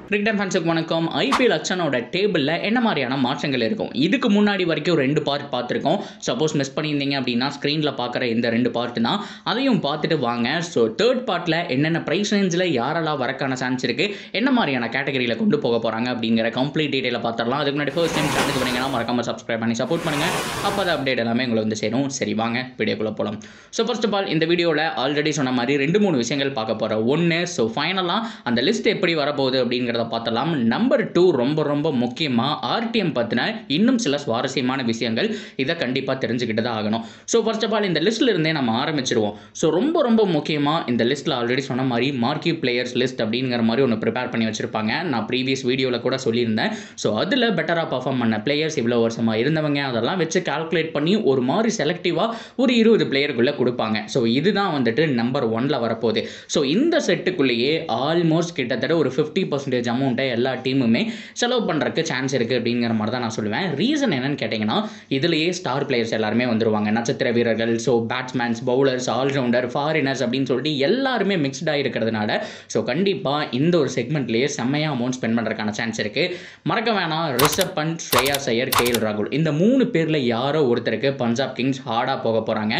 Cricket ஃபேன்ஸுக்கு வணக்கம். IPL அக்ஷனோட டேபிளில் என்ன மாதிரியான மாற்றங்கள் இருக்கும்? இதுக்கு முன்னாடி வரைக்கும் 2 பார்ட் பார்த்துருக்கோம். சப்போஸ் மிஸ் பண்ணியிருந்தீங்க அப்படின்னா ஸ்க்ரீனில் பார்க்குற இந்த 2 பார்ட் தான், அதையும் பார்த்துட்டு வாங்க. ஸோ தேர்ட் பார்ட்டில் என்னென்ன ப்ரைஸ் ரேஞ்சில் யாரெல்லாம் வரக்கான சான்ஸ் இருக்குது, என்ன மாதிரியான கேட்டகரியில் கொண்டு போக போகிறாங்க அப்படிங்கிற கம்ப்ளீட் டீட்டெயிலை பார்த்துடலாம். அதுக்கு முன்னாடி ஃபர்ஸ்ட் டைம் சேனலுக்கு வரீங்கன்னா மறக்காம சப்ஸ்கிரைப் பண்ணி சப்போர்ட் பண்ணுங்கள். அப்போ அது அப்டேட் எல்லாமே உங்களை வந்து சேரும். சரி வாங்க வீடியோக்குள்ளே போகலாம். ஸோ ஃபர்ஸ்ட் ஆஃப் ஆல் இந்த வீடியோவில் ஆல்ரெடி சொன்ன மாதிரி 2-3 விஷயங்கள் பார்க்க போகிறோம். ஒன்று, ஸோ ஃபைனலாக அந்த லிஸ்ட் எப்படி வரப்போகுது அப்படிங்கிறத பார்த்தலாம். நம்பர் 2 ரொம்ப முக்கியமாக ஆர்டிஎம் பற்றின இன்னும் சில சுவாரஸ்யமான விஷயங்கள், இதை கண்டிப்பாக தெரிஞ்சுக்கிட்டு தான் ஆகணும். ஸோ ஃபர்ஸ்ட் ஆஃப் ஆல் இந்த லிஸ்ட்டில் இருந்தே நம்ம ஆரம்பிச்சிருவோம். ஸோ ரொம்ப முக்கியமாக இந்த லிஸ்ட்டில் ஆல்ரெடி சொன்ன மாதிரி மார்க்கி பிளேயர்ஸ் லிஸ்ட் அப்படிங்கிற மாதிரி ஒன்று ப்ரிப்பேர் பண்ணி வச்சுருப்பாங்க. நான் ப்ரீவியஸ் வீடியோவில் கூட சொல்லியிருந்தேன். ஸோ அதில் பெட்டராக பர்ஃபார்ம் பண்ண பிளேயர்ஸ், இவ்வளோ வருஷமாக இருந்தவங்க, அதெல்லாம் வச்சு கால்குலேட் பண்ணி ஒரு மாதிரி செலக்டிவாக ஒரு 20 பிளேயருக்குள்ளே கொடுப்பாங்க. ஸோ இதுதான் வந்துட்டு நம்பர் 1ல் வரப்போகுது. ஸோ இந்த செட்டுக்குள்ளேயே ஆல்மோஸ்ட் கிட்டத்தட்ட ஒரு 50% அமௌண்ட்டை எல்லா டீமுமே செலவு பண்ணுறதுக்கு சான்ஸ் இருக்குது அப்படிங்கிற மாதிரி தான் நான் சொல்லுவேன். ரீசன் என்னன்னு கேட்டிங்கன்னா, இதுலேயே ஸ்டார் பிளேயர்ஸ் எல்லாருமே வந்துருவாங்க. நட்சத்திர வீரர்கள், so batsmen, bowlers, allrounder, foreigners அப்படின்னு சொல்லிட்டு எல்லாருமே மிக்ஸ்டாக இருக்கிறதுனால ஸோ கண்டிப்பாக இந்த ஒரு செக்மெண்ட்லேயே செம்மையாக அமௌண்ட் ஸ்பெண்ட் பண்ணுறதுக்கான சான்ஸ் இருக்குது. மறக்க வேணாம், ரிஷப் பண்ட், ஸ்ரேயாஸ் ஐயர், கேஎல் ராகுல், இந்த 3 பேரில் யாரோ ஒருத்தருக்கு பஞ்சாப் கிங்ஸ் ஹார்டாக போக போகிறாங்க.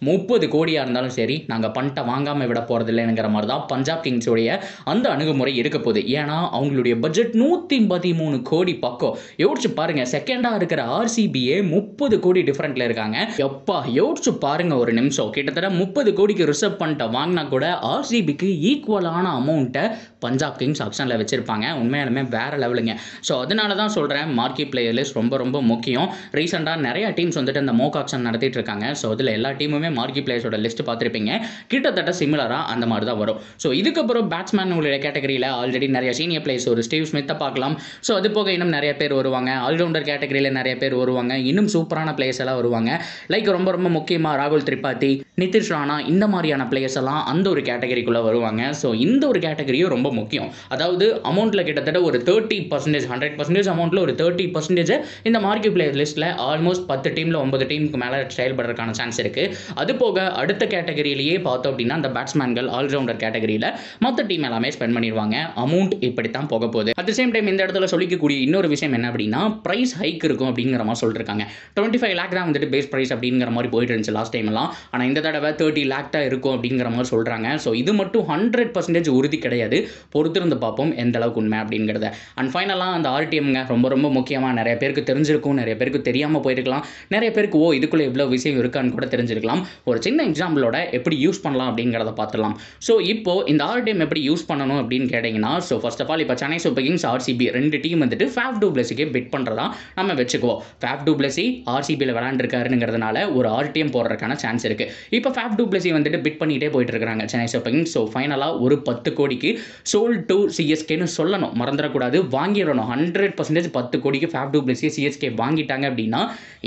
30 கோடியாக இருந்தாலும் சரி, நாங்கள் பண்ட்டை வாங்காமல் விட போகிறதில்லைங்கிற மாதிரி தான் பஞ்சாப் கிங்ஸுடைய அந்த அணுகுமுறை இருக்க போகுது. ஏன்னா அவங்களுடைய பட்ஜெட் 113 கோடி பக்கம். யோசிச்சு பாருங்க, செகண்டாக இருக்கிற ஆர்சிபியே 30 கோடி டிஃபரெண்ட்ல இருக்காங்க. எப்பா யோசிச்சு பாருங்க ஒரு நிமிஷம். கிட்டத்தட்ட 30 கோடிக்கு ரிசர்வ் பண்ணிட்ட வாங்கினா கூட ஆர்சிபிக்கு ஈக்குவலான அமௌண்ட்டை பஞ்சாப் கிங்ஸ் ஆப்ஷனில் வச்சிருப்பாங்க. உண்மையாலுமே வேற லெவலுங்க. ஸோ அதனால தான் சொல்கிறேன், மார்க்கெட் பிளேயர் லிஸ்ட் ரொம்ப முக்கியம். ரீசெண்டாக நிறைய டீம்ஸ் வந்துட்டு அந்த மோக் ஆப்ஷன் நடத்திட்டு இருக்காங்க. ஸோ அதில் எல்லா டீமுமே மார்க்கெட் பிளேயர்ஸோட லிஸ்ட் பார்த்துருப்பீங்க. கிட்டத்தட்ட சிமிலராக அந்த மாதிரி தான் வரும். ஸோ இதுக்கப்புறம் பேட்ஸ்மேன் உங்களுடைய கேட்டகரியில் ஆல்ரெடி நிறைய சீனியர் பிளேயர்ஸ், ஒரு ஸ்டீவ் ஸ்மித்தை பார்க்கலாம். ஸோ அது போக இன்னும் நிறைய பேர் வருவாங்க. ஆல்ரவுண்டர் கேட்டகரியில் நிறைய பேர் வருவாங்க. இன்னும் சூப்பரான பிளேயர்ஸ் எல்லாம் வருவாங்க. லைக் ரொம்ப முக்கியமாக ராகுல் திரிபாதி, நிதிஷ் ராணா, இந்த மாதிரியான பிளேயர்ஸ் எல்லாம் அந்த ஒரு கேட்டகரிக்குள்ளே வருவாங்க. ஸோ இந்த ஒரு கேட்டகரியும் ரொம்ப முக்கியம். அதாவது அமௌண்ட்டில் கிட்டத்தட்ட ஒரு 30%, 100% அமௌண்ட்டில் ஒரு 30% இந்த மார்க்கெட் பிளேயர் லிஸ்ட்டில் ஆல்மோஸ்ட் 10 டீமில் 9 டீமுக்கு மேலே செயல்படுறதுக்கான சான்ஸ் இருக்குது. அது போக அடுத்த கேட்டகரியிலேயே பார்த்தோம் அப்படின்னா அந்த பேட்ஸ்மேன்கள், ஆல்ரவுண்டர் கேட்டகரியில் மற்ற டீம் எல்லாமே ஸ்பெண்ட் பண்ணிடுவாங்க. அமௌண்ட் இப்படித்தான் போக போகுது. அட் த சேம் டைம் இந்த இடத்துல சொல்லிக்கக்கூடிய இன்னொரு விஷயம் என்ன அப்படின்னா, பிரைஸ் ஹைக் இருக்கும் அப்படிங்கிற மாதிரி சொல்லிருக்காங்க. 25 லேக் தான் வந்துட்டு பேஸ் பிரைஸ் அப்படிங்கிற மாதிரி போயிட்டு இருந்துச்சு லாஸ்ட் டைம் எல்லாம். ஆனால் இந்த தடவை 30 லேக் தான் இருக்கும் அப்படிங்கிற மாதிரி சொல்கிறாங்க. ஸோ இது மட்டும் 100% உறுதி கிடையாது. பொறுத்திருந்து பார்ப்போம் எந்த அளவுக்கு உண்மை அப்படிங்கிறத. அண்ட் ஃபைனலாக அந்த ஆர்டிஎம்ங்க ரொம்ப முக்கியமாக. நிறைய பேருக்கு தெரிஞ்சிருக்கும், நிறைய பேருக்கு தெரியாமல் போயிருக்கலாம். நிறைய பேருக்கு இதுக்குள்ளே இவ்வளோ விஷயம் இருக்கான்னு கூட தெரிஞ்சிருக்கலாம். ஒரு சின்ன எக்ஸாம்பிளோட எப்படி யூஸ் பண்ணலாம் அப்படிங்கிறத பார்த்துலாம். ஸோ இப்போ இந்த ஆர்டிஎம் எப்படி யூஸ் பண்ணணும் அப்படின்னு கேட்டிங்கன்னா, ஸோ ஃபர்ஸ்ட் ஆஃப் ஆல் இப்போ Chennai super Kings, RCB 2 team வந்துட்டு ஃபேஃப் டு பிளஸிக்கு பிட் பண்ணுறதா நம்ம வச்சுக்குவோம். ஃபேஃப் டு பிளஸி ஆர்சிபியில் விளையாண்டுருக்காருங்கிறதுனால ஒரு ஆர்டிஎம் போடுறதுக்கான சான்ஸ் இருக்குது. இப்போ ஃபேஃப் டு பிளஸி வந்துட்டு பிட் பண்ணிகிட்டே போயிட்டு இருக்காங்க சென்னை சூப்பர் கிங்ஸ். ஸோ ஃபைனலாக ஒரு 10 கோடிக்கு சோல் டு சிஎஸ்கேன்னு சொல்லணும், மறந்துடக்கூடாது, வாங்கிடணும். 100% 10 கோடிக்கு ஃபேஃப் டு பிளஸி சிஎஸ்கே வாங்கிட்டாங்க அப்படின்னா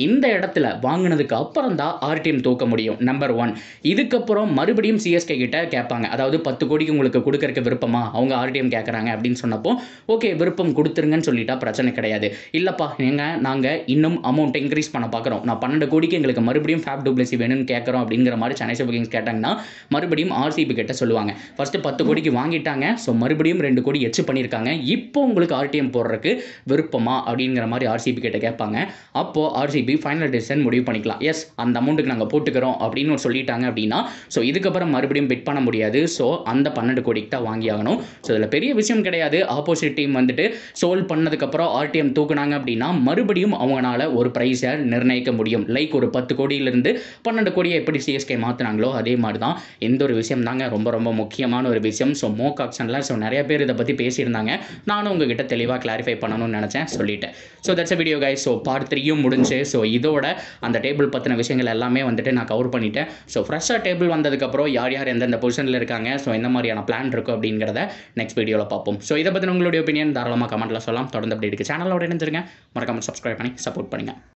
இந்த இடத்துல வாங்கினதுக்கு அப்புறம் தான் ஆர்டிஎம் தூக்க முடியும். நம்பர் 1. இதுக்கப்புறம் மறுபடியும் சிஎஸ்கே கிட்ட கேட்பாங்க. அதாவது 10 கோடிக்கு உங்களுக்கு கொடுக்கறதுக்கு விருப்பமா, அவங்க ஆர்டிஎம் கேட்குறாங்க அப்படின்னு சொன்னப்போ ஓகே விருப்பம் கொடுத்துருங்கன்னு சொல்லிட்டா பிரச்சனை கிடையாது. இல்லைப்பா நாங்கள் இன்னும் அமௌண்ட் இன்க்ரீஸ் பண்ண பார்க்குறோம், நான் 12 கோடிக்கு எங்களுக்கு மறுபடியும் ஃபேஃப் டு பிளஸி வேணும்னு கேட்குறோம் அப்படிங்கிற மாதிரி சென்னை சூப்பர் கிங்ஸ் கேட்டாங்கன்னா மறுபடியும் ஆர்சிபி கிட்ட சொல்லுவாங்க. ஃபர்ஸ்ட் 10 கோடிக்கு வாங்கிட்டாங்க, ஸோ மறுபடியும் 2 கோடி எச்சு பண்ணியிருக்காங்க, இப்போ உங்களுக்கு ஆர்டிஎம் போடுறதுக்கு விருப்பமா அப்படிங்கிற மாதிரி ஆர்சிபி கிட்ட கேட்பாங்க. அப்போது ஆர்சிபி ஃபைனல் டிசிஷன் முடிவு பண்ணிக்கலாம். எஸ், அந்த அமௌண்ட்டுக்கு நாங்கள் போட்டுக்கிறோம் அப்படின்னு சொல்லிட்டாங்க அப்படின்னா ஸோ இதுக்கப்புறம் மறுபடியும் பிட் பண்ண முடியாது. ஸோ அந்த 12 கோடிக்கு தான் வாங்கி ஆகணும். ஸோ இதில் பெரிய விஷயம் கிடையாது. ஆப்போசிட் டீம் வந்துட்டு சோல் பண்ணதுக்கப்புறம் ஆர்டிஎம் தூக்குனாங்க அப்படின்னா மறுபடியும் அவங்களால ஒரு ப்ரைஸை நிர்ணயிக்க முடியும். லைக் ஒரு 10 கோடியிலிருந்து 12 கோடியை எப்படி சிஎஸ்கே மாற்றினாங்களோ அதே மாதிரி தான் இந்த ஒரு விஷயம் தாங்க ரொம்ப முக்கியமான ஒரு விஷயம். ஸோ மோக் ஆப்ஷனில் ஸோ நிறைய பேர் இதை பற்றி பேசியிருந்தாங்க. நானும் உங்ககிட்ட தெளிவாக கிளாரிஃபை பண்ணணும்னு நினச்சேன், சொல்லிட்டேன். So that's a video guys. So part 3யும் முடிஞ்சு. ஸோ இதோட அந்த டேபிள் பற்றின விஷயங்கள் எல்லாமே வந்துட்டு நான் கவர் பண்ணிட்டேன். ஸோ ஃப்ரெஷ்ஷாக டேபிள் வந்ததுக்கப்புறம் யார் எந்தெந்த பொசிஷனில் இருக்காங்க, ஸோ எந்த மாதிரியான பிளான் இருக்கும் அப்படிங்கிறத நெக்ஸ்ட் வீடியோவில் பார்ப்போம். ஸோ இதை பற்றி உங்களுடைய ஒப்பீனியன் தாராளமாக கமெண்ட்டில் சொல்லலாம். தொடர்ந்து அப்படி இருக்குது சேனலோட இணைஞ்சிருங்க. மறக்காமல் சப்ஸ்கிரைப் பண்ணி சப்போர்ட் பண்ணுங்கள்.